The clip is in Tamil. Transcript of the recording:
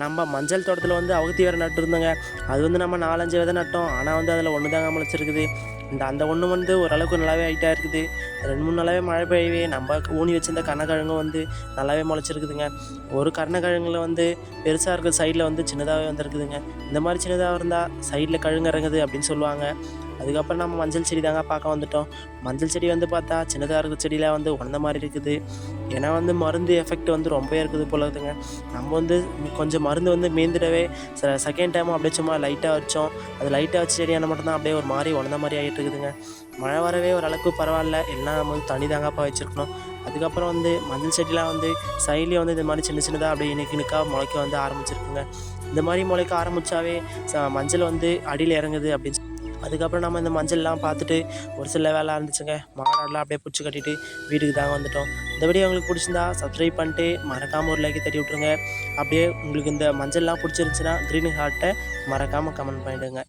நம்ம மஞ்சள் தோட்டத்தில் வந்து அகத்தி வேறு நட்டுருந்தோங்க. அது வந்து நம்ம 4, 5 விதை நட்டோம். ஆனால் வந்து அதில் ஒன்று தாங்க முளைச்சிருக்குது. அந்த ஒன்று வந்து ஓரளவுக்கு நல்லாவே ஹைட்டாக இருக்குது. 2, 3 நாளாவே மழை பெய்யவே நம்ம ஊனி வச்சிருந்த கருணக்கிழங்கும் வந்து நல்லாவே முளைச்சிருக்குதுங்க. ஒரு கருணக்கிழங்குல வந்து பெருசாக இருக்கிற சைடில் வந்து சின்னதாகவே வந்துருக்குதுங்க. இந்த மாதிரி சின்னதாக இருந்தால் சைடில் கிழங்கு இறங்குது அப்படின்னு சொல்லுவாங்க. அதுக்கப்புறம் நம்ம மஞ்சள் செடி தாங்க பார்க்க வந்துட்டோம். மஞ்சள் செடி வந்து பார்த்தா சின்னதாக இருக்கிற செடியில் வந்து உடந்த மாதிரி இருக்குது. ஏன்னா வந்து மருந்து எஃபெக்ட் வந்து ரொம்பவே இருக்குது போல இருக்குதுங்க. நம்ம வந்து கொஞ்சம் மருந்து வந்து மீந்துடவே செகண்ட் டைமும் அப்படியே சும்மா லைட்டாக வச்சோம். அது லைட்டாக வச்ச செடியான மட்டும்தான் அப்படியே ஒரு மாதிரி உடந்த மாதிரி ஆகிட்டு இருக்குதுங்க. மழை வரவே ஓரளவுக்கு பரவாயில்ல. எல்லாம் நம்ம வந்து தண்ணி தாங்கப்பா வச்சுருக்கணும். அதுக்கப்புறம் வந்து மஞ்சள் செடிலாம் வந்து சைட்லேயே வந்து இந்த மாதிரி சின்ன சின்னதாக அப்படியே இணுக்கா முளைக்க வந்து ஆரம்பிச்சிருக்குங்க. இந்த மாதிரி முளைக்க ஆரம்பித்தாவே மஞ்சள் வந்து அடியில் இறங்குது அப்படின்னு அதுக்கப்புறம் நம்ம இந்த மஞ்சள்லாம் பார்த்துட்டு ஒரு சில வேலை இருந்துச்சுங்க. மாடெல்லாம் அப்படியே பிடிச்சி கட்டிட்டு வீட்டுக்கு தாங்க வந்துட்டோம். இந்த வீடியோ உங்களுக்கு பிடிச்சிருந்தா சப்ஸ்கிரைப் பண்ணிட்டு மறக்காமல் ஒரு லைக்கை தட்டி விட்ருங்க. அப்படியே உங்களுக்கு இந்த மஞ்சள்லாம் பிடிச்சிருந்துச்சுன்னா க்ரீன் ஹார்ட்டை மறக்காமல் கமெண்ட் பண்ணிவிடுங்க.